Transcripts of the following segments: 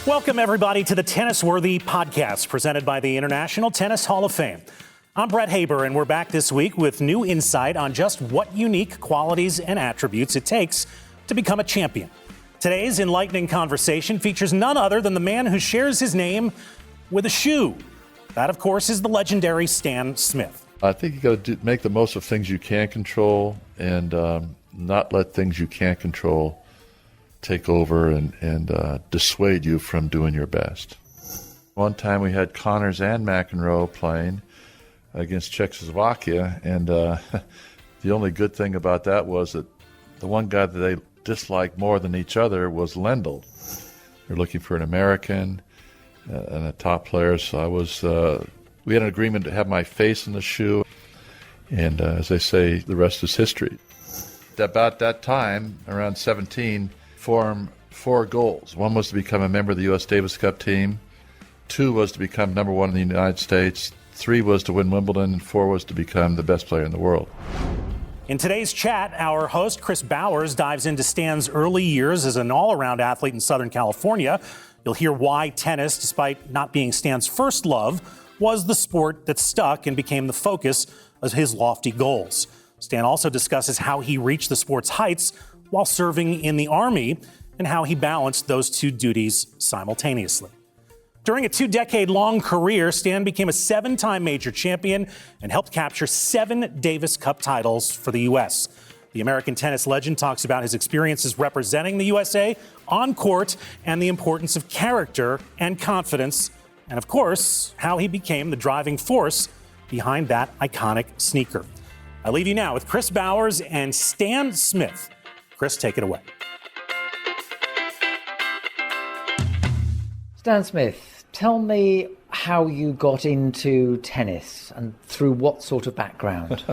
Welcome, everybody, to the TennisWorthy Podcast, presented by the International Tennis Hall of Fame. I'm Brett Haber, and we're back this week with new insight on just what unique qualities and attributes it takes to become a champion. Today's enlightening conversation features none other than the man who shares his name with a shoe. That, of course, is the legendary Stan Smith. I think you got to make the most of things you can control and not let things you can't control take over and dissuade you from doing your best. One time we had Connors and McEnroe playing against Czechoslovakia, and the only good thing about that was that the one guy that they disliked more than each other was Lendl. They're looking for an American and a top player, so we had an agreement to have my face in the shoe, and as they say, the rest is history. About that time, around 17, formed 4 goals. 1 was to become a member of the U.S. Davis Cup team. 2 was to become number 1 in the United States. 3 was to win Wimbledon, and 4 was to become the best player in the world. In today's chat, our host, Chris Bowers, dives into Stan's early years as an all-around athlete in Southern California. You'll hear why tennis, despite not being Stan's first love, was the sport that stuck and became the focus of his lofty goals. Stan also discusses how he reached the sport's heights while serving in the Army and how he balanced those 2 duties simultaneously. During a 2-decade-long career, Stan became a 7-time major champion and helped capture 7 Davis Cup titles for the U.S. The American tennis legend talks about his experiences representing the USA on court and the importance of character and confidence, and of course, how he became the driving force behind that iconic sneaker. I leave you now with Chris Bowers and Stan Smith. Chris, take it away. Stan Smith, tell me how you got into tennis and through what sort of background?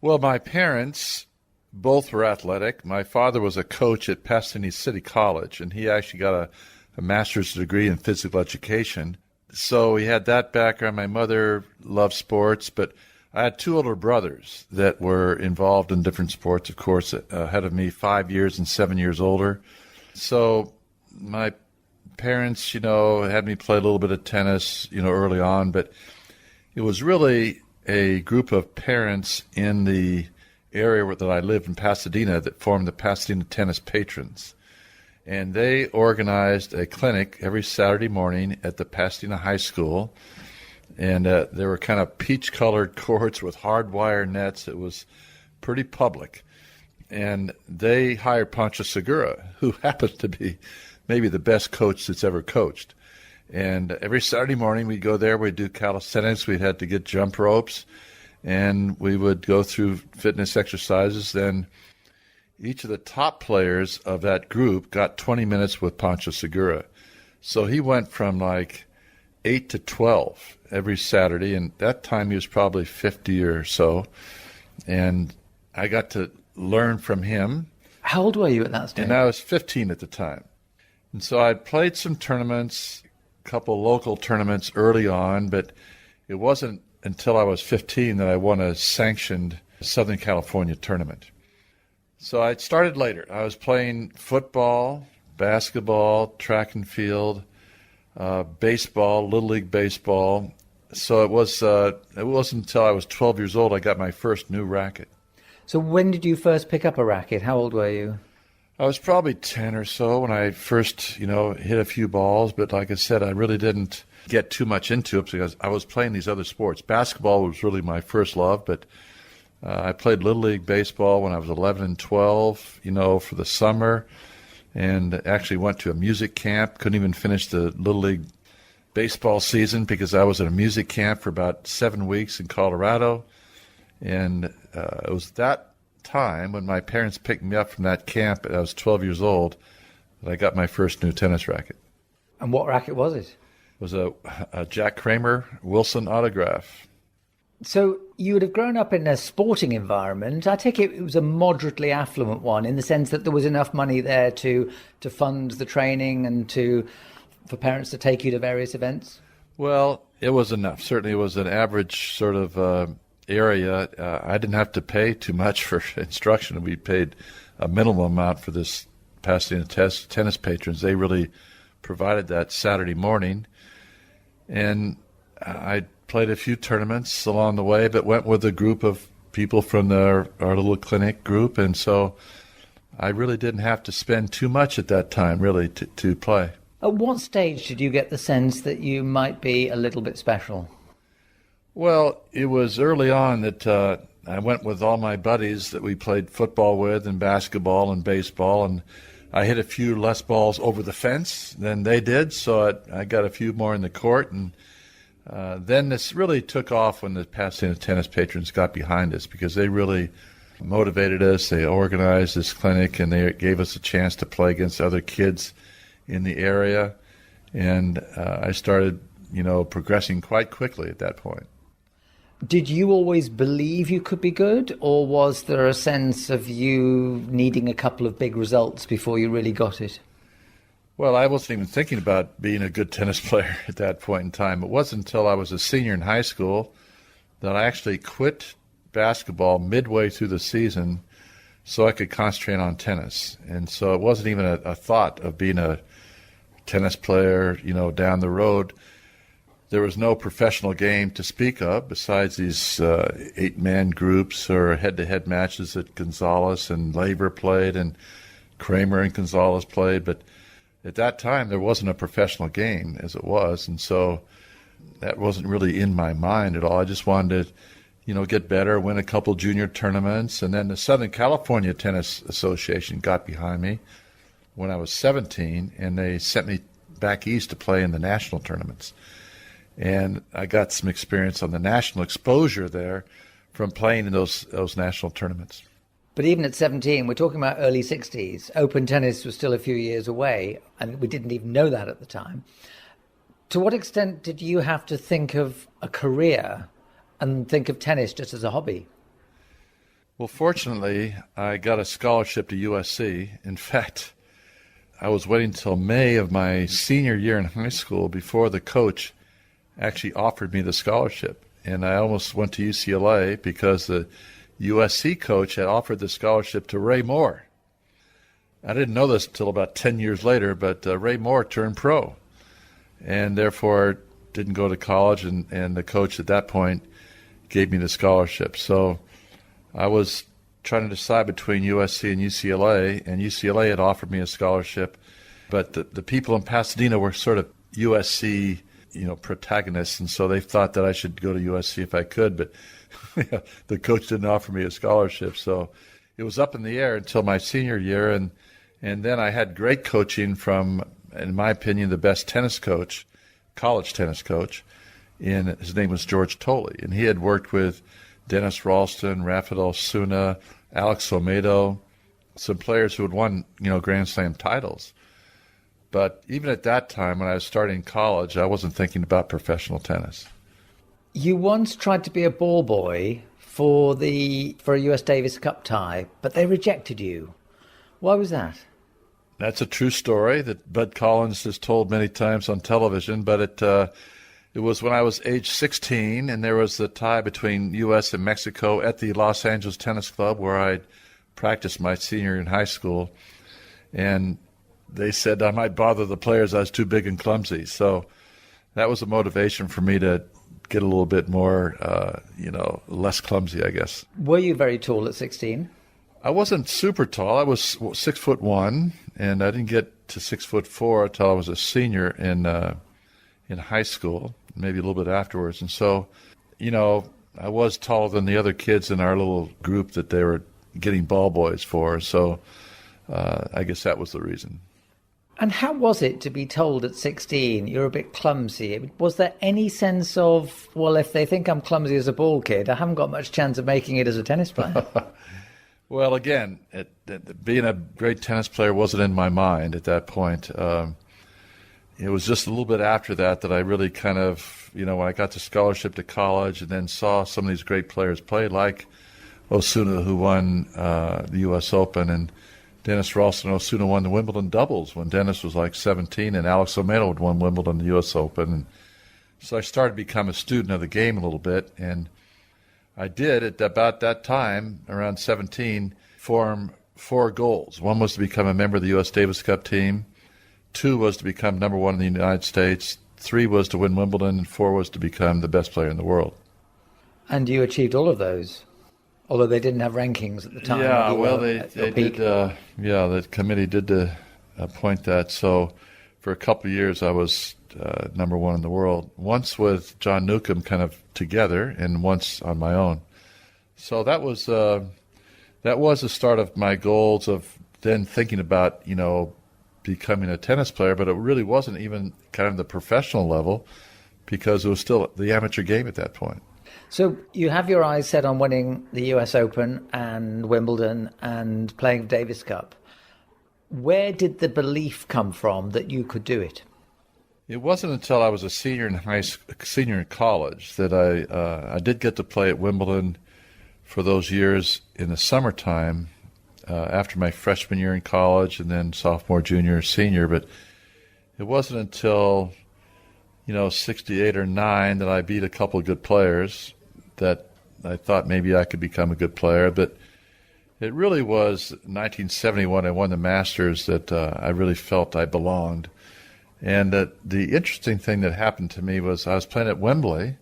Well, my parents both were athletic. My father was a coach at Pasadena City College, and he actually got a master's degree in physical education. So he had that background. My mother loved sports, but I had 2 older brothers that were involved in different sports, of course, ahead of me, 5 years and 7 years older. So my parents, had me play a little bit of tennis, early on, but it was really a group of parents in the area that I lived in Pasadena that formed the Pasadena Tennis Patrons. And they organized a clinic every Saturday morning at the Pasadena High School. And there were kind of peach-colored courts with hard wire nets. It was pretty public. And they hired Pancho Segura, who happened to be maybe the best coach that's ever coached. And every Saturday morning we'd go there, we'd do calisthenics, we had to get jump ropes, and we would go through fitness exercises. Then each of the top players of that group got 20 minutes with Pancho Segura. So he went from like 8 to 12 every Saturday, and that time he was probably 50 or so. And I got to learn from him. How old were you at that stage? And I was 15 at the time. And so I'd played some tournaments, a couple local tournaments early on, but it wasn't until I was 15 that I won a sanctioned Southern California tournament. So I started later. I was playing football, basketball, track and field, baseball, Little League baseball. So it wasn't until I was 12 years old I got my first new racket. So when did you first pick up a racket? How old were you? I was probably 10 or so when I first, hit a few balls. But like I said, I really didn't get too much into it because I was playing these other sports. Basketball was really my first love, but I played Little League baseball when I was 11 and 12, for the summer, and actually went to a music camp. Couldn't even finish the Little League baseball season because I was at a music camp for about 7 weeks in Colorado. And it was that time when my parents picked me up from that camp, and I was 12 years old, that I got my first new tennis racket. And what racket was it? It was a Jack Kramer Wilson autograph. So you would have grown up in a sporting environment. I take it was a moderately affluent one in the sense that there was enough money there to fund the training and for parents to take you to various events? Well, it was enough. Certainly it was an average sort of area. I didn't have to pay too much for instruction. We paid a minimum amount for this Pasadena tennis patrons. They really provided that Saturday morning. And I played a few tournaments along the way, but went with a group of people from our little clinic group. And so I really didn't have to spend too much at that time, really, to play. At what stage did you get the sense that you might be a little bit special? Well, it was early on that I went with all my buddies that we played football with and basketball and baseball, and I hit a few less balls over the fence than they did, so I got a few more in the court. And then this really took off when the Pasadena tennis patrons got behind us, because they really motivated us. They organized this clinic, and they gave us a chance to play against other kids in the area. And I started, progressing quite quickly at that point. Did you always believe you could be good, or was there a sense of you needing a couple of big results before you really got it? Well, I wasn't even thinking about being a good tennis player at that point in time. It wasn't until I was a senior in high school that I actually quit basketball midway through the season so I could concentrate on tennis. And so it wasn't even a thought of being a tennis player, down the road. There was no professional game to speak of besides these 8-man groups or head-to-head matches that Gonzalez and Laver played and Kramer and Gonzalez played. But at that time, there wasn't a professional game as it was, and so that wasn't really in my mind at all. I just wanted to, get better, win a couple junior tournaments, and then the Southern California Tennis Association got behind me when I was 17, and they sent me back east to play in the national tournaments. And I got some experience on the national exposure there from playing in those national tournaments. But even at 17, we're talking about early 60s. Open tennis was still a few years away, and we didn't even know that at the time. To what extent did you have to think of a career and think of tennis just as a hobby? Well, fortunately, I got a scholarship to USC. In fact, I was waiting until May of my senior year in high school before the coach actually offered me the scholarship. And I almost went to UCLA because the USC coach had offered the scholarship to Ray Moore. I didn't know this until about 10 years later, but Ray Moore turned pro and therefore didn't go to college, and the coach at that point gave me the scholarship. So I was trying to decide between USC and UCLA had offered me a scholarship, but the people in Pasadena were sort of USC protagonists, and so they thought that I should go to USC if I could, but the coach didn't offer me a scholarship. So it was up in the air until my senior year, and then I had great coaching from, in my opinion, the best tennis coach, college tennis coach, and his name was George Tolley, and he had worked with Dennis Ralston, Rafael Osuna, Alex Olmedo, some players who had won, Grand Slam titles. But even at that time, when I was starting college, I wasn't thinking about professional tennis. You once tried to be a ball boy for a US Davis Cup tie, but they rejected you. Why was that? That's a true story that Bud Collins has told many times on television, but it was when I was age 16, and there was the tie between U.S. and Mexico at the Los Angeles Tennis Club where I practiced my senior year in high school. And they said I might bother the players. I was too big and clumsy. So that was a motivation for me to get a little bit more, less clumsy, I guess. Were you very tall at 16? I wasn't super tall. I was 6'1", and I didn't get to 6'4" until I was a senior in high school, maybe a little bit afterwards. And so, I was taller than the other kids in our little group that they were getting ball boys for. So I guess that was the reason. And how was it to be told at 16 you're a bit clumsy? Was there any sense of, well, if they think I'm clumsy as a ball kid, I haven't got much chance of making it as a tennis player? Well, again, being a great tennis player wasn't in my mind at that point. It was just a little bit after that I really kind of, when I got the scholarship to college and then saw some of these great players play, like Osuna, who won the U.S. Open, and Dennis Ralston and Osuna won the Wimbledon doubles when Dennis was like 17, and Alex Olmedo had won Wimbledon, the U.S. Open. And so I started to become a student of the game a little bit, and I did, at about that time, around 17, form 4 goals. One was to become a member of the U.S. Davis Cup team. 2 was to become number 1 in the United States, 3 was to win Wimbledon, and 4 was to become the best player in the world. And you achieved all of those, although they didn't have rankings at the time. Yeah, well, they did. The committee did appoint that. So for a couple of years, I was number 1 in the world. Once with John Newcomb, kind of together, and once on my own. So that was the start of my goals of then thinking about becoming a tennis player. But it really wasn't even kind of the professional level, because it was still the amateur game at that point. So you have your eyes set on winning the US Open and Wimbledon and playing Davis Cup. Where did the belief come from that you could do it? It wasn't until I was a senior in college that I did get to play at Wimbledon for those years in the summertime after my freshman year in college, and then sophomore, junior, senior. But it wasn't until 68 or 9 that I beat a couple of good players that I thought maybe I could become a good player. But it really was 1971, I won the Masters, that I really felt I belonged. And the interesting thing that happened to me was I was playing at Wembley,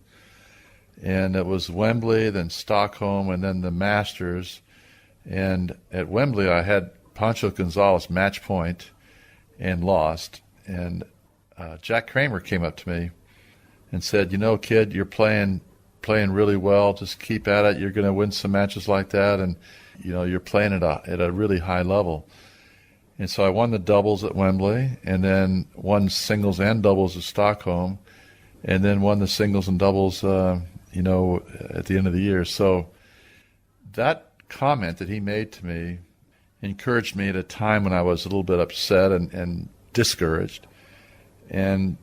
and it was Wembley, then Stockholm, and then the Masters. And at Wembley, I had Pancho Gonzalez match point and lost. And Jack Kramer came up to me and said, kid, you're playing really well. Just keep at it. You're going to win some matches like that. And, you're playing at a really high level. And so I won the doubles at Wembley, and then won singles and doubles at Stockholm, and then won the singles and doubles, at the end of the year. So that comment that he made to me encouraged me at a time when I was a little bit upset and discouraged. And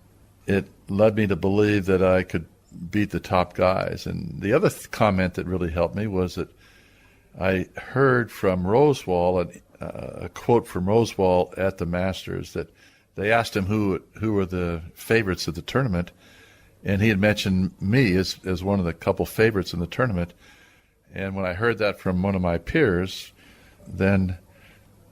it led me to believe that I could beat the top guys. And the other comment that really helped me was that I heard from Rosewall, a quote from Rosewall at the Masters, that they asked him who were the favorites of the tournament, and he had mentioned me as one of the couple favorites in the tournament. And when I heard that from one of my peers, then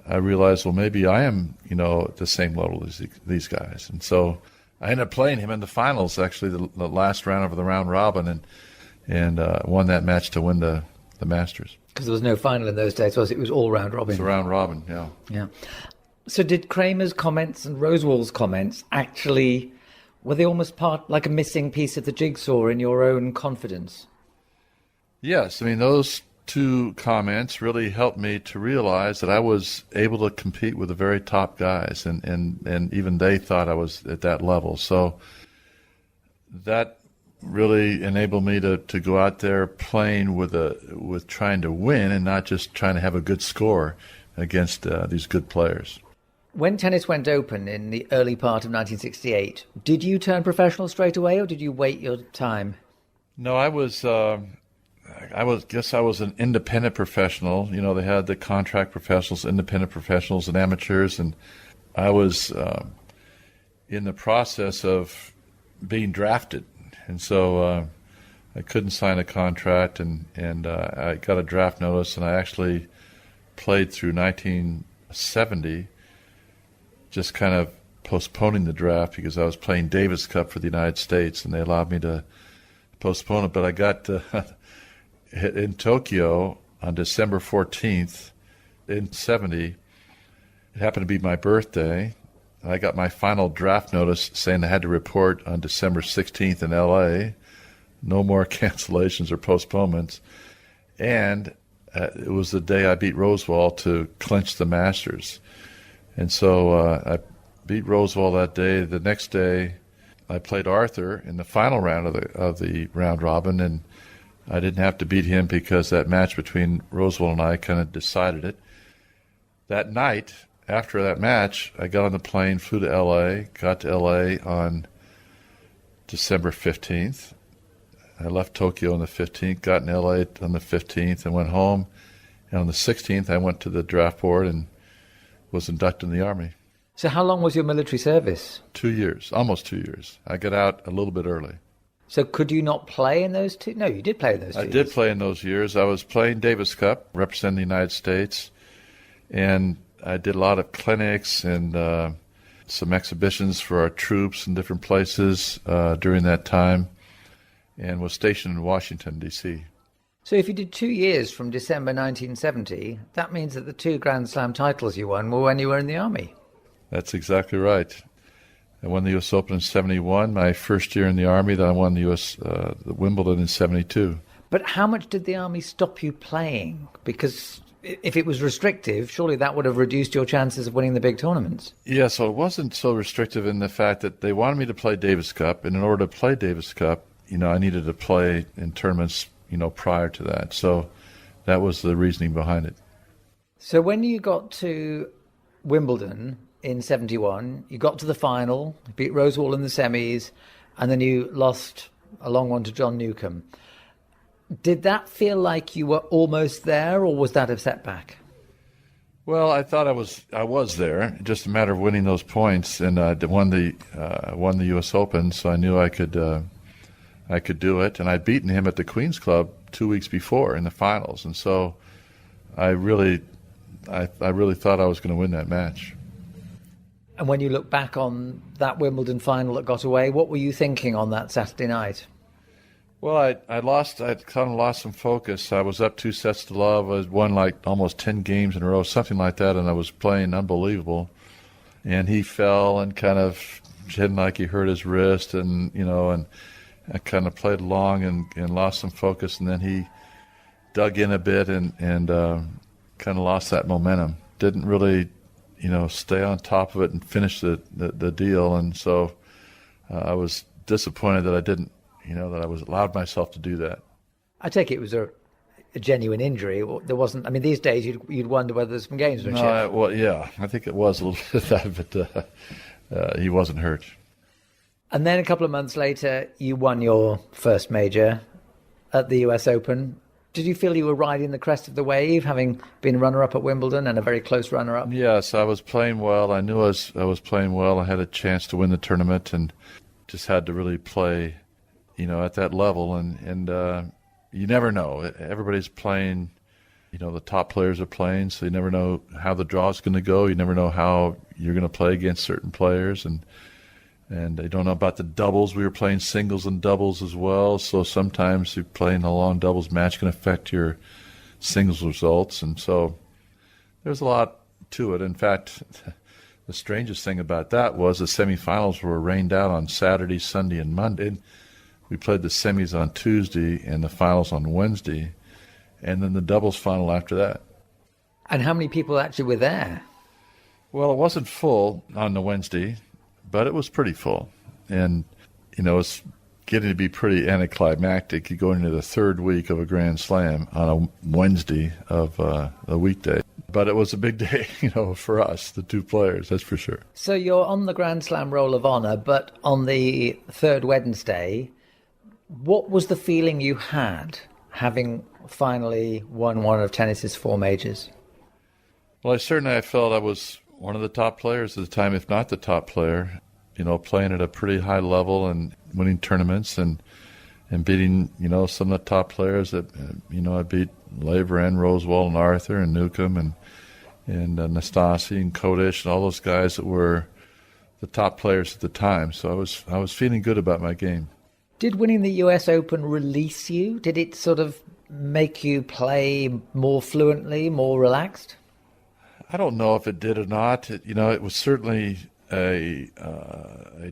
I realized, well, maybe I am, at the same level as these guys. And so I ended up playing him in the finals, actually, the last round of the round robin, and won that match to win the Masters. Because there was no final in those days, was it? It was all round robin. It was round robin, yeah. Yeah. So did Kramer's comments and Rosewall's comments actually, were they almost part, like a missing piece of the jigsaw in your own confidence? Yes, I mean, those two comments really helped me to realize that I was able to compete with the very top guys, and even they thought I was at that level. So that really enabled me to go out there playing with trying to win and not just trying to have a good score against these good players. When tennis went open in the early part of 1968, did you turn professional straight away, or did you wait your time? No, I was an independent professional. They had the contract professionals, independent professionals, and amateurs, and I was in the process of being drafted. And so I couldn't sign a contract, and I got a draft notice, and I actually played through 1970, just kind of postponing the draft because I was playing Davis Cup for the United States, and they allowed me to postpone it. But I got in Tokyo on December 14th in 70. It happened to be my birthday. I got my final draft notice saying I had to report on December 16th in L.A. No more cancellations or postponements. And it was the day I beat Rosewall to clinch the Masters. And so I beat Rosewall that day. The next day, I played Arthur in the final round of the round robin, and I didn't have to beat him because that match between Rosewall and I kind of decided it. That night, after that match, I got on the plane, flew to L.A., got to L.A. on December 15th. I left Tokyo on the 15th, got in L.A. on the 15th, and went home. And on the 16th, I went to the draft board and was inducted in the Army. So how long was your military service? 2 years, almost 2 years. I got out a little bit early. So could you not play in those two? No, you did play in those 2 years. I did play in those years. I was playing Davis Cup, representing the United States, and I did a lot of clinics and some exhibitions for our troops in different places during that time, and was stationed in Washington, D.C. So if you did 2 years from December 1970, that means that the 2 Grand Slam titles you won were when you were in the Army. That's exactly right. I won the U.S. Open in 71, my first year in the Army. Then I won the Wimbledon in 72. But how much did the Army stop you playing? Because if it was restrictive, surely that would have reduced your chances of winning the big tournaments. Yeah, so it wasn't so restrictive in the fact that they wanted me to play Davis Cup, and in order to play Davis Cup, I needed to play in tournaments, prior to that. So that was the reasoning behind it. So when you got to Wimbledon in 71, you got to the final, beat Rosewall in the semis, and then you lost a long one to John Newcombe. Did that feel like you were almost there, or was that a setback? Well, I thought I was there. Just a matter of winning those points, and I won the U.S. Open, so I knew I could do it. And I'd beaten him at the Queen's Club 2 weeks before in the finals, and so I really thought I was going to win that match. And when you look back on that Wimbledon final that got away, what were you thinking on that Saturday night? Well, I'd kind of lost some focus. I was up 2 sets to love. I won like almost 10 games in a row, something like that, and I was playing unbelievable. And he fell and kind of hit like he hurt his wrist, and I kind of played along and lost some focus, and then he dug in a bit and kind of lost that momentum. Didn't really, stay on top of it and finish the deal, and so I was disappointed that I didn't. That I was allowed myself to do that. I take it was a genuine injury. There wasn't. I mean, these days you'd wonder whether there's some gamesmanship. Well, yeah, I think it was a little bit of that, but he wasn't hurt. And then a couple of months later, you won your first major at the US Open. Did you feel you were riding the crest of the wave, having been runner-up at Wimbledon and a very close runner-up? Yes, I was playing well. I knew I was playing well. I had a chance to win the tournament, and just had to really play at that level, and you never know. Everybody's playing, the top players are playing, so you never know how the draw's going to go. You never know how you're going to play against certain players, and you don't know about the doubles. We were playing singles and doubles as well, so sometimes you playing a long doubles match can affect your singles results, and so there's a lot to it. In fact, the strangest thing about that was the semifinals were rained out on Saturday, Sunday, and Monday. We played the semis on Tuesday and the finals on Wednesday, and then the doubles final after that. And how many people actually were there? Well, it wasn't full on the Wednesday, but it was pretty full. And, it's getting to be pretty anticlimactic. You go into the third week of a Grand Slam on a Wednesday of a weekday. But it was a big day, for us, the 2 players, that's for sure. So you're on the Grand Slam Roll of Honour, but on the third Wednesday, what was the feeling you had having finally won one of tennis's 4 majors? Well, I felt I was one of the top players at the time, if not the top player, playing at a pretty high level and winning tournaments and beating, some of the top players that, I beat Laver and Rosewall and Arthur and Newcombe and Nastasi and Kodish and all those guys that were the top players at the time. So I was feeling good about my game. Did winning the US Open release you? Did it sort of make you play more fluently, more relaxed? I don't know if it did or not. It was certainly a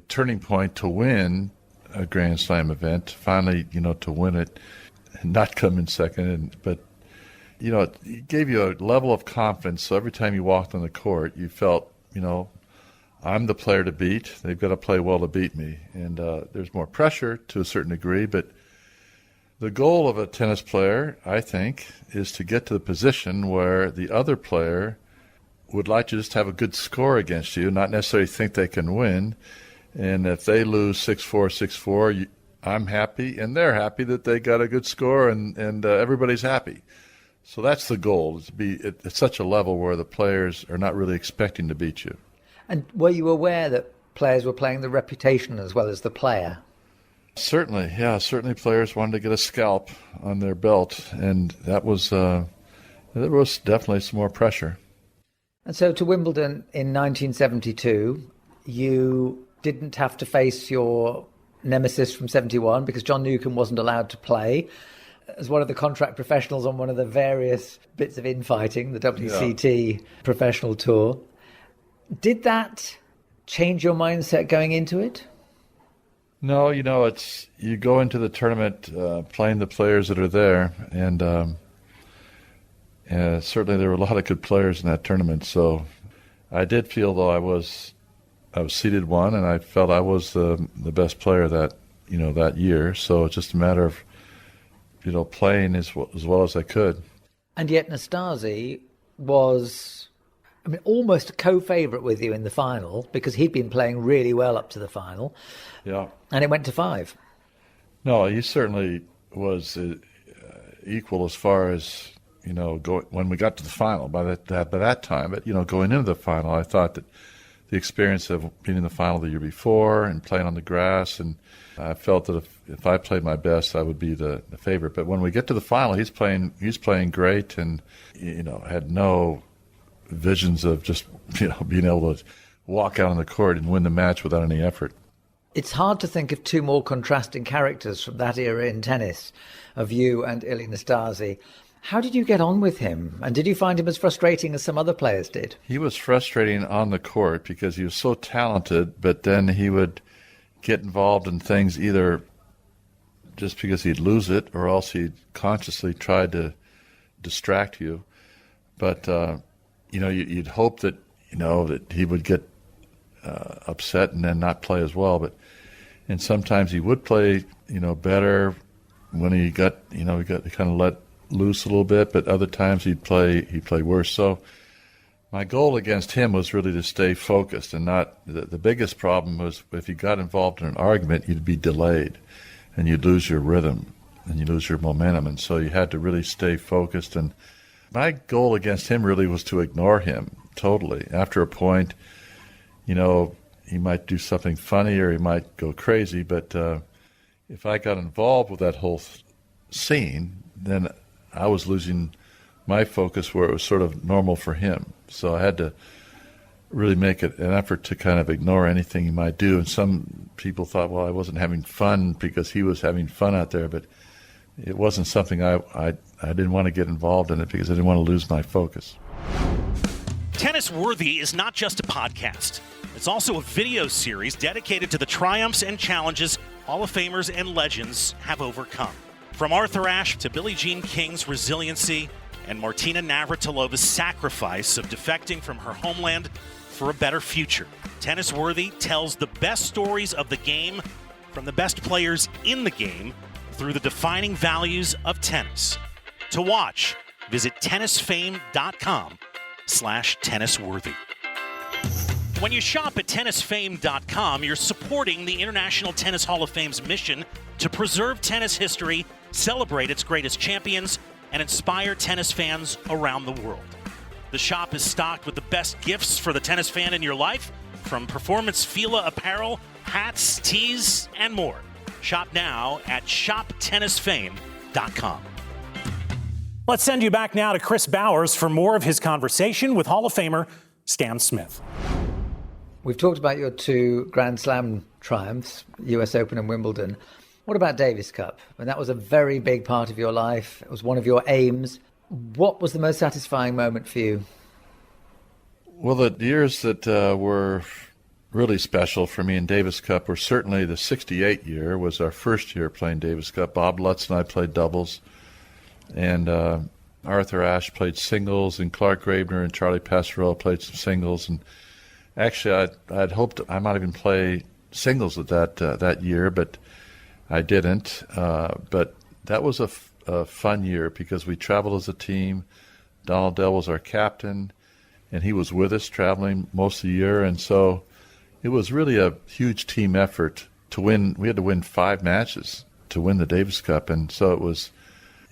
turning point to win a Grand Slam event. Finally, to win it, and not come in second. But it gave you a level of confidence. So every time you walked on the court, you felt, I'm the player to beat. They've got to play well to beat me. And there's more pressure to a certain degree, but the goal of a tennis player, I think, is to get to the position where the other player would like to just have a good score against you, not necessarily think they can win. And if they lose 6-4, 6-4, I'm happy and they're happy that they got a good score, and everybody's happy. So that's the goal, is to be at such a level where the players are not really expecting to beat you. And were you aware that players were playing the reputation as well as the player? Certainly, yeah. Certainly players wanted to get a scalp on their belt, and there was definitely some more pressure. And so to Wimbledon in 1972, you didn't have to face your nemesis from 71 because John Newcombe wasn't allowed to play. As one of the contract professionals on one of the various bits of infighting, the WCT professional tour. Did that change your mindset going into it? No, it's you go into the tournament playing the players that are there, and certainly there were a lot of good players in that tournament. So I did feel, though, I was seeded one, and I felt I was the best player that year. So it's just a matter of playing as well as I could. And yet Nastase was, almost a co-favourite with you in the final because he'd been playing really well up to the final. Yeah. And it went to 5. No, he certainly was equal as far as, when we got to the final by that time. But, going into the final, I thought that the experience of being in the final the year before and playing on the grass, and I felt that if I played my best, I would be the favorite. But when we get to the final, he's playing great, and had no visions of just being able to walk out on the court and win the match without any effort. It's hard to think of two more contrasting characters from that era in tennis, of you and Ilie Nastase. How did you get on with him? And did you find him as frustrating as some other players did? He was frustrating on the court because he was so talented, but then he would get involved in things either just because he'd lose it or else he'd consciously try to distract you. But, you'd hope that, that he would get upset and then not play as well. And sometimes he would play, better when he got kind of let loose a little bit, but other times he'd play worse. So my goal against him was really to stay focused and not. The biggest problem was if you got involved in an argument, you'd be delayed, and you'd lose your rhythm and you lose your momentum. And so you had to really stay focused. And my goal against him really was to ignore him totally. After a point, he might do something funny or he might go crazy. But if I got involved with that whole scene, then I was losing my focus where it was sort of normal for him. So I had to really make an effort to kind of ignore anything he might do. And some people thought, well, I wasn't having fun because he was having fun out there. But it wasn't something I didn't want to get involved in it because I didn't want to lose my focus. TennisWorthy is not just a podcast. It's also a video series dedicated to the triumphs and challenges Hall of Famers and legends have overcome. From Arthur Ashe to Billie Jean King's resiliency and Martina Navratilova's sacrifice of defecting from her homeland for a better future, TennisWorthy tells the best stories of the game from the best players in the game through the defining values of tennis. To watch, visit tennisfame.com/tennisworthy. When you shop at tennisfame.com, you're supporting the International Tennis Hall of Fame's mission to preserve tennis history, celebrate its greatest champions, and inspire tennis fans around the world. The shop is stocked with the best gifts for the tennis fan in your life, from performance Fila apparel, hats, tees, and more. Shop now at shoptennisfame.com. Let's send you back now to Chris Bowers for more of his conversation with Hall of Famer Stan Smith. We've talked about your two Grand Slam triumphs, US Open and Wimbledon. What about Davis Cup? And that was a very big part of your life. It was one of your aims. What was the most satisfying moment for you? Well, the years that were really special for me in Davis Cup were certainly the 68 year was our first year playing Davis Cup. Bob Lutz and I played doubles, and Arthur Ashe played singles, and Clark Graebner and Charlie Passerelle played some singles. And actually, I'd hoped I might even play singles at that year, but I didn't. But that was a fun year because we traveled as a team. Donald Dell was our captain, and he was with us traveling most of the year. And so it was really a huge team effort to win. We had to win 5 matches to win the Davis Cup. And so it was,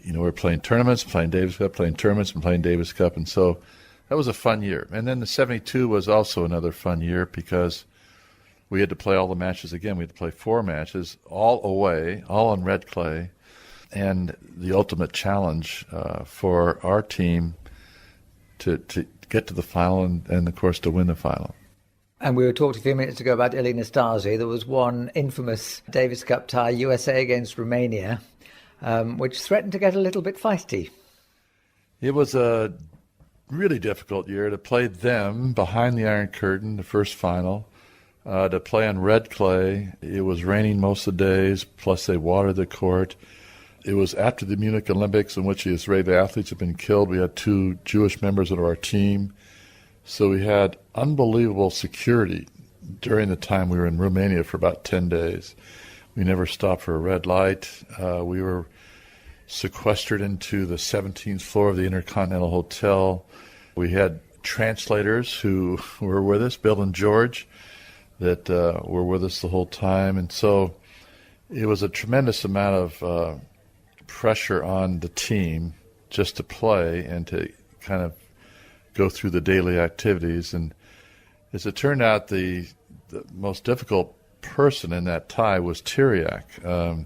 we were playing tournaments, playing Davis Cup, playing tournaments, and playing Davis Cup. And so that was a fun year. And then the 72 was also another fun year because we had to play all the matches again. We had to play 4 matches, all away, all on red clay, and the ultimate challenge for our team to get to the final and, of course, to win the final. And we were talking a few minutes ago about Ilie Nastase. There was one infamous Davis Cup tie, USA against Romania, which threatened to get a little bit feisty. It was a really difficult year to play them behind the Iron Curtain, the first final, to play on red clay. It was raining most of the days, plus they watered the court. It was after the Munich Olympics in which the Israeli athletes had been killed. We had 2 Jewish members of our team. So we had unbelievable security during the time we were in Romania for about 10 days. We never stopped for a red light. We were sequestered into the 17th floor of the Intercontinental Hotel. We had translators who were with us, Bill and George, that were with us the whole time. And so it was a tremendous amount of pressure on the team just to play and to kind of go through the daily activities. And as it turned out, the most difficult person in that tie was Tiriac.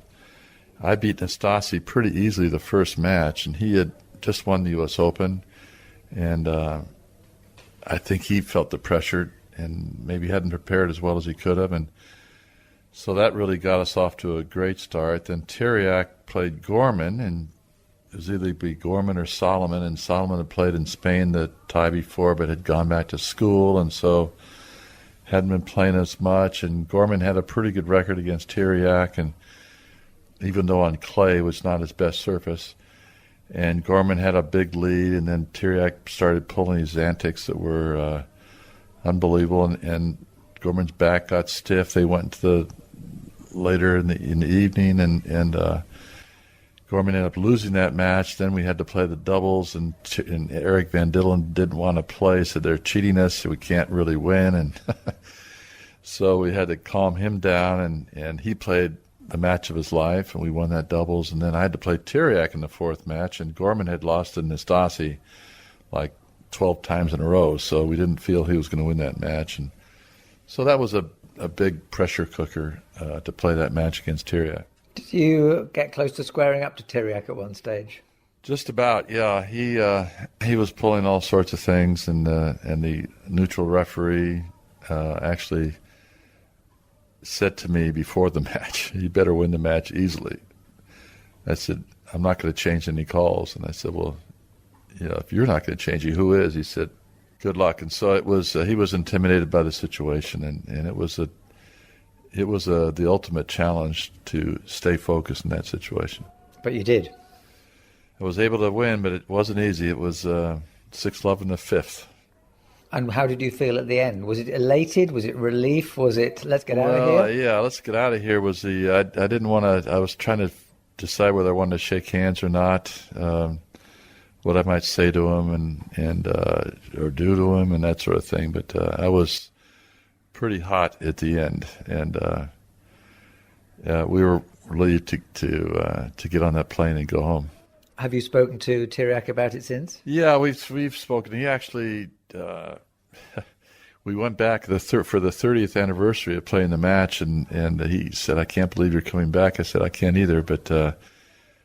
I beat Nastase pretty easily the first match, and he had just won the U.S. Open. And I think he felt the pressure and maybe hadn't prepared as well as he could have. And so that really got us off to a great start. Then Tiriac played Gorman, and it was either be Gorman or Solomon, and Solomon had played in Spain the tie before but had gone back to school, and so hadn't been playing as much. And Gorman had a pretty good record against Tiriac, and even though on clay was not his best surface. And Gorman had a big lead, and then Tiriac started pulling these antics that were unbelievable, and Gorman's back got stiff. They went to the later in the evening, and Gorman ended up losing that match. Then we had to play the doubles, and Eric Van Dillen didn't want to play, said they're cheating us, so we can't really win. And so we had to calm him down, and he played the match of his life, and we won that doubles. And then I had to play Tiriac in the fourth match, and Gorman had lost to Nastase like 12 times in a row, so we didn't feel he was going to win that match. And so that was a big pressure cooker to play that match against Tiriac. Did you get close to squaring up to Tiriac at one stage? Just about, yeah. He was pulling all sorts of things, and the neutral referee actually said to me before the match, "You better win the match easily." I said, "I'm not going to change any calls." And I said, "Well, if you're not going to change it, who is?" He said, "Good luck." And so it was. He was intimidated by the situation, and it was the ultimate challenge to stay focused in that situation. But you did. I was able to win, but it wasn't easy. It was 6-love in the fifth. And how did you feel at the end? Was it elated? Was it relief? Was it, let's get out of here? Yeah, let's get out of here was I didn't want to, I was trying to decide whether I wanted to shake hands or not, what I might say to him and or do to him and that sort of thing. But I was pretty hot at the end, and we were relieved to get on that plane and go home. Have you spoken to Tiriac about it since? Yeah, we've spoken. He actually, we went back for the 30th anniversary of playing the match, and he said, "I can't believe you're coming back." I said, "I can't either," but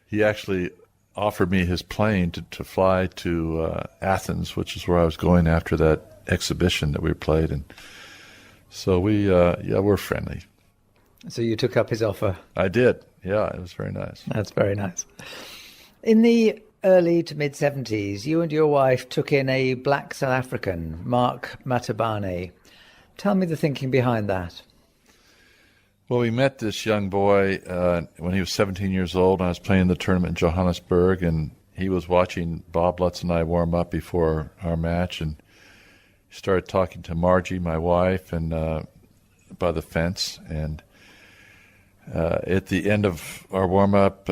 he actually offered me his plane to fly to Athens, which is where I was going after that exhibition that we played, and so we're friendly. So you took up his offer? I did. Yeah, it was very nice. That's very nice. In the early to mid-'70s, you and your wife took in a black South African, Mark Matabane. Tell me the thinking behind that. Well, we met this young boy when he was 17 years old, and I was playing the tournament in Johannesburg, and he was watching Bob Lutz and I warm up before our match, and he started talking to Margie, my wife, and by the fence. And at the end of our warm-up,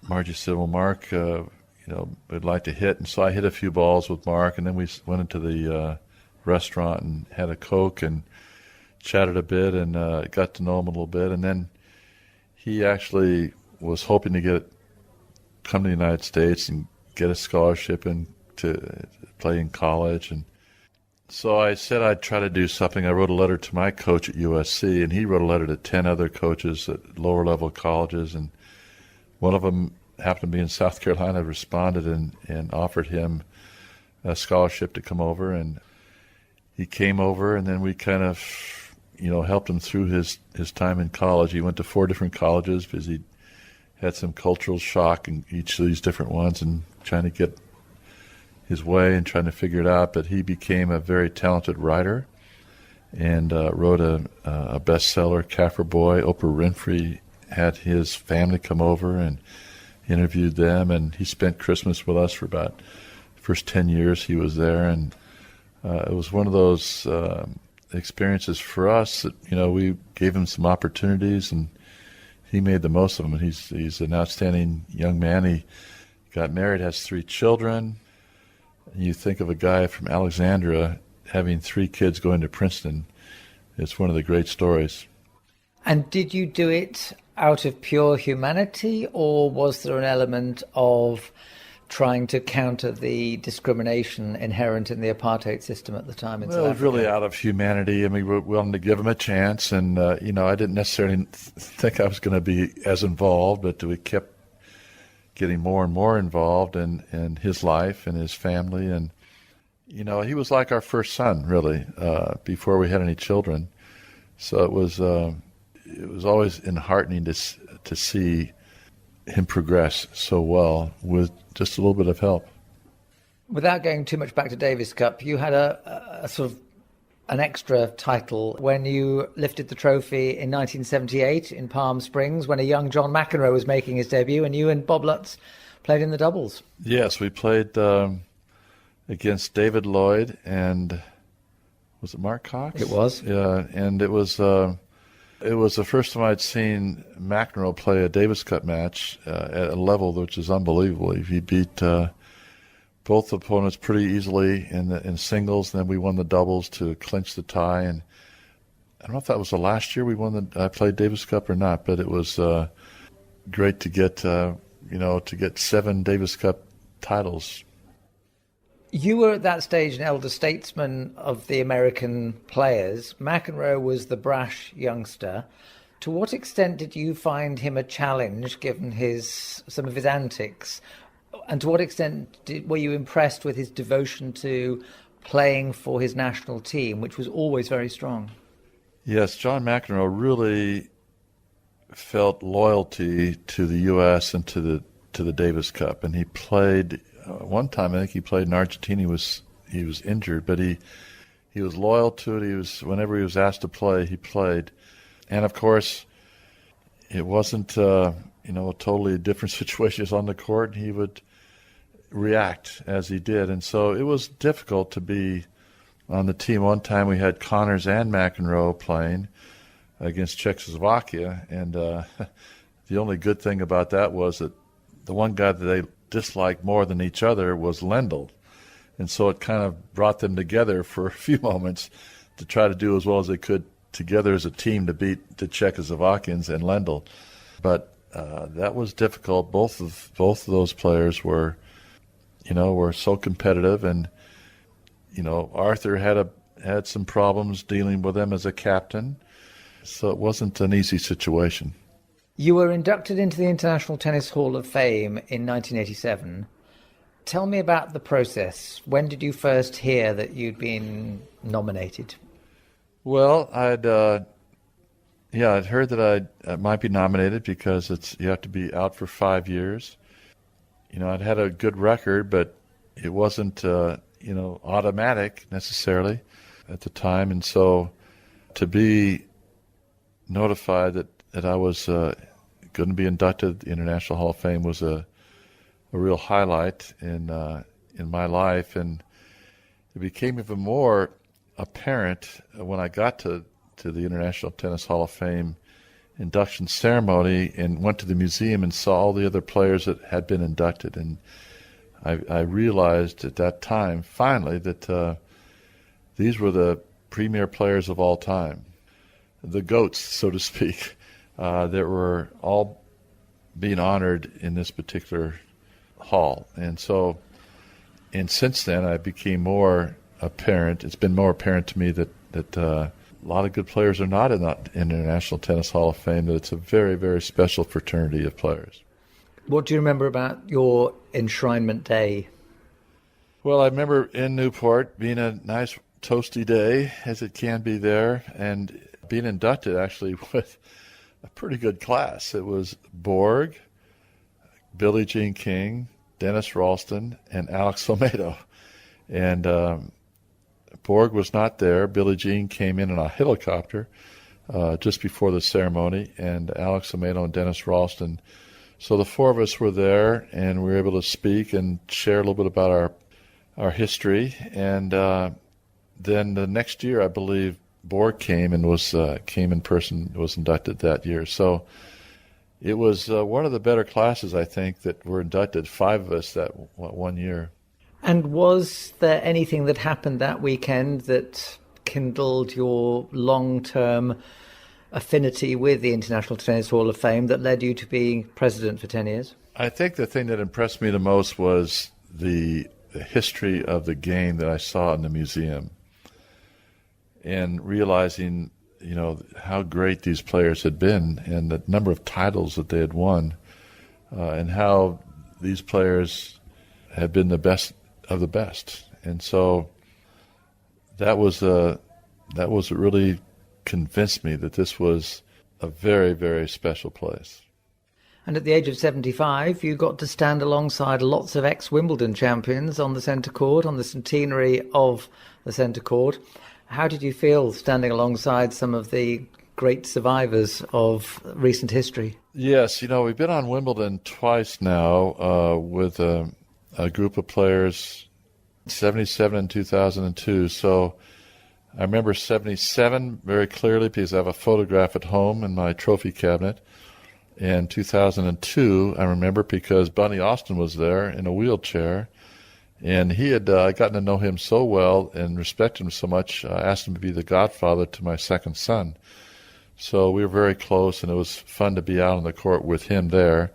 Margie said, "Well, Mark, we'd like to hit." And so I hit a few balls with Mark, and then we went into the restaurant and had a Coke and chatted a bit and got to know him a little bit. And then he actually was hoping to come to the United States and get a scholarship and to play in college. And so I said I'd try to do something. I wrote a letter to my coach at USC, and he wrote a letter to 10 other coaches at lower-level colleges, and one of them happened to be in South Carolina, responded and offered him a scholarship to come over. And he came over, and then we kind of, helped him through his time in college. He went to 4 different colleges because he had some cultural shock in each of these different ones and trying to get his way and trying to figure it out. But he became a very talented writer and wrote a bestseller, Kaffir Boy. Oprah Winfrey had his family come over and interviewed them, and he spent Christmas with us for about the first 10 years he was there. And it was one of those experiences for us that, we gave him some opportunities, and he made the most of them. And he's an outstanding young man. He got married, has 3 children. You think of a guy from Alexandria having 3 kids going to Princeton. It's one of the great stories. And did you do it out of pure humanity, or was there an element of trying to counter the discrimination inherent in the apartheid system at the time in South Africa? It was really out of humanity. I mean, we wanted to give him a chance, and, I didn't necessarily think I was going to be as involved, but we kept getting more and more involved in his life and his family. And, he was like our first son, really, before we had any children. So it was always enheartening to see him progress so well with just a little bit of help. Without going too much back to Davis Cup, you had a sort of an extra title when you lifted the trophy in 1978 in Palm Springs, when a young John McEnroe was making his debut, and you and Bob Lutz played in the doubles. Yes, we played against David Lloyd and was it Mark Cox? It was. Yeah, and it was the first time I'd seen McEnroe play a Davis Cup match at a level which is unbelievable. He beat both opponents pretty easily in singles, and then we won the doubles to clinch the tie. And I don't know if that was the last year I played Davis Cup or not, but it was great to get to get 7 Davis Cup titles. You were at that stage an elder statesman of the American players. McEnroe was the brash youngster. To what extent did you find him a challenge, given some of his antics? And to what extent were you impressed with his devotion to playing for his national team, which was always very strong? Yes, John McEnroe really felt loyalty to the U.S. and to the Davis Cup, and he played. One time, I think he played in Argentina. He was injured, but he was loyal to it. Whenever he was asked to play, he played. And of course, it wasn't a totally different situation as on the court. He would react as he did, and so it was difficult to be on the team. One time, we had Connors and McEnroe playing against Czechoslovakia, and the only good thing about that was that the one guy that they disliked more than each other was Lendl. And so it kind of brought them together for a few moments to try to do as well as they could together as a team to beat the Czechoslovakians and Lendl. But that was difficult. Both of those players were so competitive, and Arthur had some problems dealing with them as a captain. So it wasn't an easy situation. You were inducted into the International Tennis Hall of Fame in 1987. Tell me about the process. When did you first hear that you'd been nominated? Well, I'd heard that I might be nominated because you have to be out for 5 years. I'd had a good record, but it wasn't automatic necessarily at the time, and so to be notified that I was going to be inducted at the International Hall of Fame was a real highlight in my life, and it became even more apparent when I got to the International Tennis Hall of Fame induction ceremony and went to the museum and saw all the other players that had been inducted, and I realized at that time finally that these were the premier players of all time, the GOATs, so to speak. That were all being honored in this particular hall. And since then, I became more apparent. It's been more apparent to me that a lot of good players are not in the International Tennis Hall of Fame, that it's a very, very special fraternity of players. What do you remember about your enshrinement day? Well, I remember in Newport being a nice toasty day as it can be there, and being inducted actually with a pretty good class. It was Borg, Billie Jean King, Dennis Ralston, and Alex Olmedo. And Borg was not there. Billie Jean came in a helicopter just before the ceremony, and Alex Olmedo and Dennis Ralston. So the four of us were there, and we were able to speak and share a little bit about our history. And then the next year, I believe, Borg came and came in person, was inducted that year. So it was one of the better classes, I think, that were inducted, 5 of us that one year. And was there anything that happened that weekend that kindled your long-term affinity with the International Tennis Hall of Fame that led you to being president for 10 years? I think the thing that impressed me the most was the history of the game that I saw in the museum, and realizing, how great these players had been and the number of titles that they had won, and how these players had been the best of the best. And so that was what really convinced me that this was a very, very special place. And at the age of 75, you got to stand alongside lots of ex-Wimbledon champions on the centre court, on the centenary of the centre court. How did you feel standing alongside some of the great survivors of recent history? Yes, we've been on Wimbledon twice now with a group of players, 77 and 2002. So I remember 77 very clearly because I have a photograph at home in my trophy cabinet. And 2002, I remember because Bunny Austin was there in a wheelchair. And he had gotten to know him so well and respect him so much, I asked him to be the godfather to my second son. So we were very close, and it was fun to be out on the court with him there.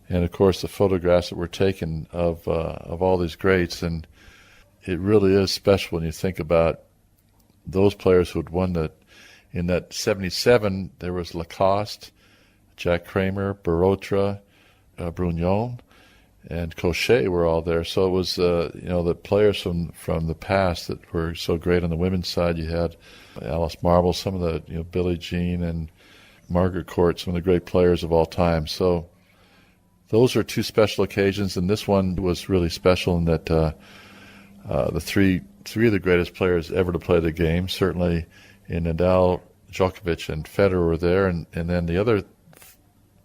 And, of course, the photographs that were taken of all these greats. And it really is special when you think about those players who had won in that 77, there was Lacoste, Jack Kramer, Barotra, Brugnon, and Cochet were all there. So it was, the players from the past that were so great on the women's side. You had Alice Marble, some of the, Billie Jean and Margaret Court, some of the great players of all time. So those are 2 special occasions, and this one was really special in that the three of the greatest players ever to play the game, certainly in Nadal, Djokovic, and Federer were there, and then the other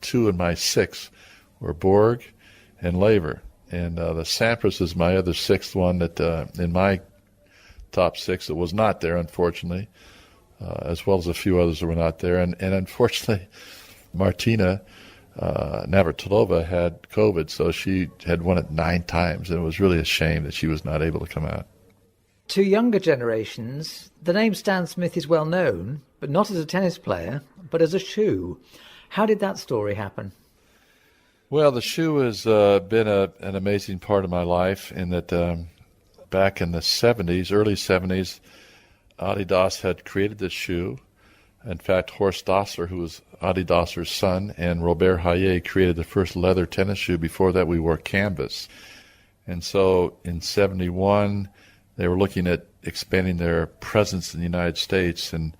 2 in my 6 were Borg and Laver. And the Sampras is my other 6th one that in my top 6 that was not there, unfortunately, as well as a few others that were not there. And unfortunately, Martina Navratilova had COVID, so she had won it 9 times, and it was really a shame that she was not able to come out. To younger generations, the name Stan Smith is well known, but not as a tennis player, but as a shoe. How did that story happen? Well, the shoe has been an amazing part of my life in that back in the 70s, early 70s, Adidas had created this shoe. In fact, Horst Dassler, who was Adi Dassler's son, and Robert Hayet created the first leather tennis shoe. Before that, we wore canvas. And so in 71, they were looking at expanding their presence in the United States, and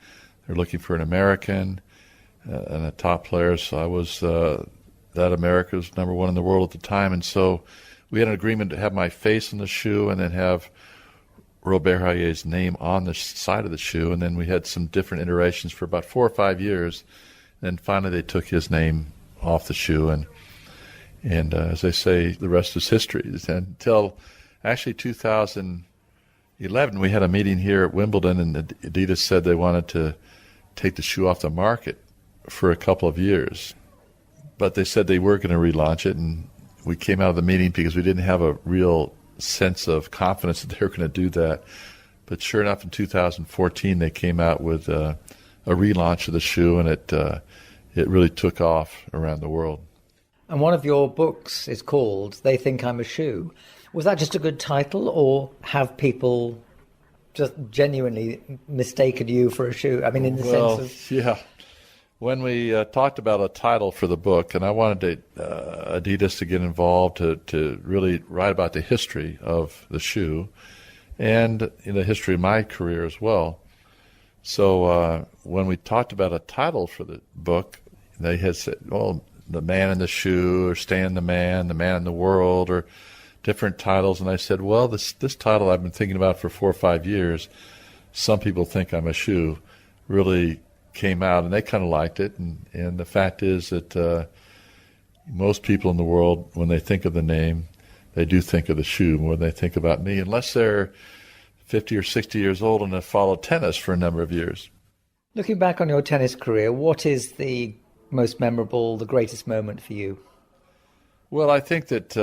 they're looking for an American and a top player. So I was that America was number 1 in the world at the time. And so we had an agreement to have my face on the shoe and then have Robert Hayet's name on the side of the shoe. And then we had some different iterations for about 4 or 5 years. And then finally they took his name off the shoe. And as they say, the rest is history. Until actually 2011, we had a meeting here at Wimbledon, and Adidas said they wanted to take the shoe off the market for a couple of years. But they said they were going to relaunch it, and we came out of the meeting because we didn't have a real sense of confidence that they were going to do that. But sure enough, in 2014, they came out with a relaunch of the shoe, and it really took off around the world. And one of your books is called They Think I'm a Shoe. Was that just a good title, or have people just genuinely mistaken you for a shoe? I mean, in the sense of... Yeah. When we talked about a title for the book, and I wanted Adidas to get involved to really write about the history of the shoe, and in the history of my career as well. So when we talked about a title for the book, they had said, well, The Man in the Shoe, or Stan the Man in the World, or different titles. And I said, well, this title I've been thinking about for 4 or 5 years, Some People Think I'm a Shoe, really came out, and they kind of liked it. And the fact is that most people in the world, when they think of the name, they do think of the shoe more than they think about me, unless they're 50 or 60 years old and have followed tennis for a number of years. Looking back on your tennis career, what is the most memorable, the greatest moment for you? Well, I think that,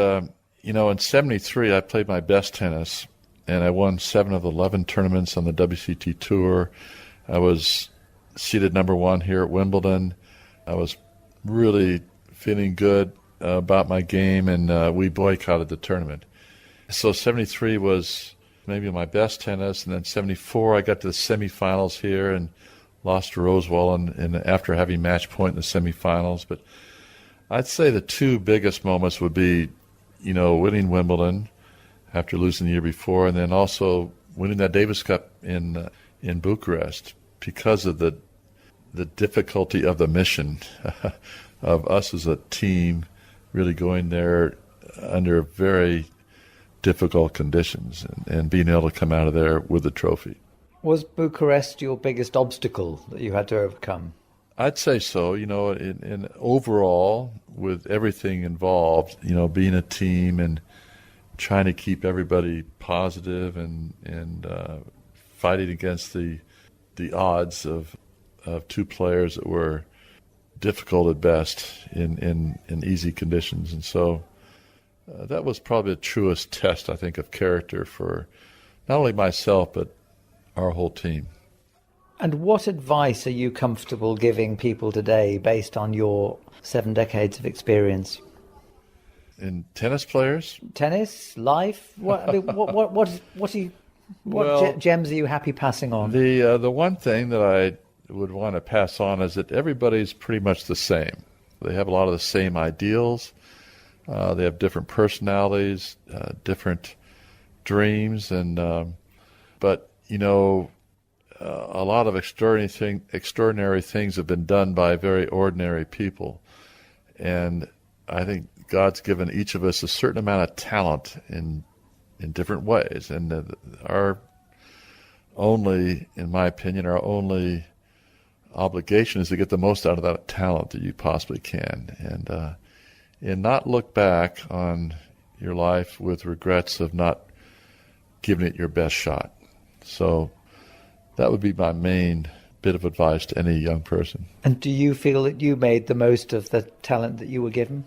in 73, I played my best tennis, and I won 7 of the 11 tournaments on the WCT Tour. I was seeded number 1 here at Wimbledon. I was really feeling good about my game, and we boycotted the tournament. So 73 was maybe my best tennis, and then 74 I got to the semifinals here and lost to Rosewall and after having match point in the semifinals. But I'd say the 2 biggest moments would be, winning Wimbledon after losing the year before, and then also winning that Davis Cup in Bucharest, because of the difficulty of the mission of us as a team really going there under very difficult conditions and being able to come out of there with the trophy. Was Bucharest your biggest obstacle that you had to overcome? I'd say so. In overall, with everything involved, being a team and trying to keep everybody positive and fighting against the odds of 2 players that were difficult at best in easy conditions. And so that was probably the truest test, I think, of character for not only myself, but our whole team. And what advice are you comfortable giving people today based on your 7 decades of experience? In tennis players? Tennis, life? What gems are you happy passing on? The one thing that I would want to pass on is that everybody's pretty much the same. They have a lot of the same ideals. They have different personalities, different dreams, but a lot of extraordinary things have been done by very ordinary people, and I think God's given each of us a certain amount of talent in different ways, and in my opinion, our only obligation is to get the most out of that talent that you possibly can, and not look back on your life with regrets of not giving it your best shot. So that would be my main bit of advice to any young person. And do you feel that you made the most of the talent that you were given?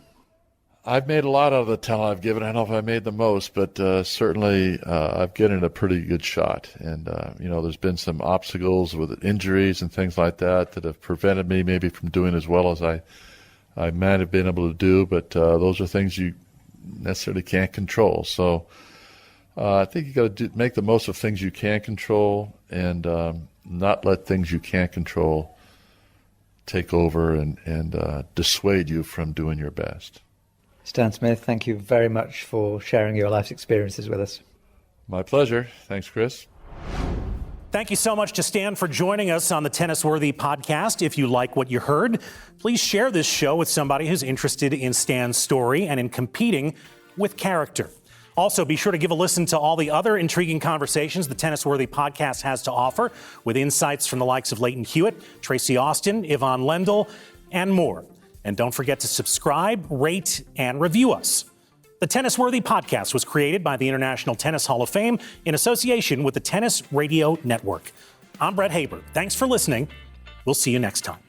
I've made a lot out of the talent I've given. I don't know if I made the most, but certainly I've given it a pretty good shot. And, there's been some obstacles with injuries and things like that have prevented me maybe from doing as well as I might have been able to do, but those are things you necessarily can't control. So I think you got to make the most of things you can control and not let things you can't control take over and dissuade you from doing your best. Stan Smith, thank you very much for sharing your life's experiences with us. My pleasure. Thanks, Chris. Thank you so much to Stan for joining us on the TennisWorthy Podcast. If you like what you heard, please share this show with somebody who's interested in Stan's story and in competing with character. Also, be sure to give a listen to all the other intriguing conversations the TennisWorthy Podcast has to offer, with insights from the likes of Leighton Hewitt, Tracy Austin, Yvonne Lendl, and more. And don't forget to subscribe, rate, and review us. The TennisWorthy Podcast was created by the International Tennis Hall of Fame in association with the Tennis Radio Network. I'm Brett Haber. Thanks for listening. We'll see you next time.